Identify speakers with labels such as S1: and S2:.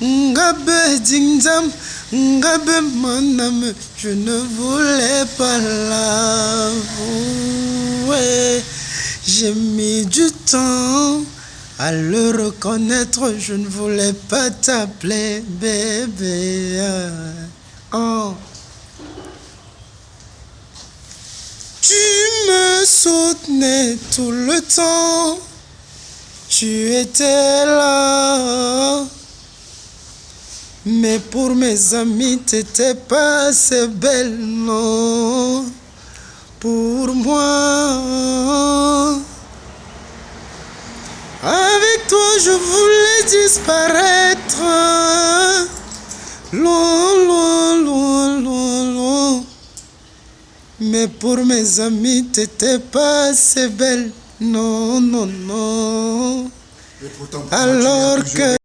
S1: Ngabe dingdam, ngabe mon âme, je ne voulais pas l'avouer. J'ai mis du temps à le reconnaître, je ne voulais pas t'appeler bébé. Oh. Tu me soutenais tout le temps, tu étais là. Mais pour mes amis, t'étais pas assez belle, non. Pour moi, avec toi je voulais disparaître. Loin, loin, loin, loin, loin. Mais pour mes amis, t'étais pas assez belle, non, non, non. Alors que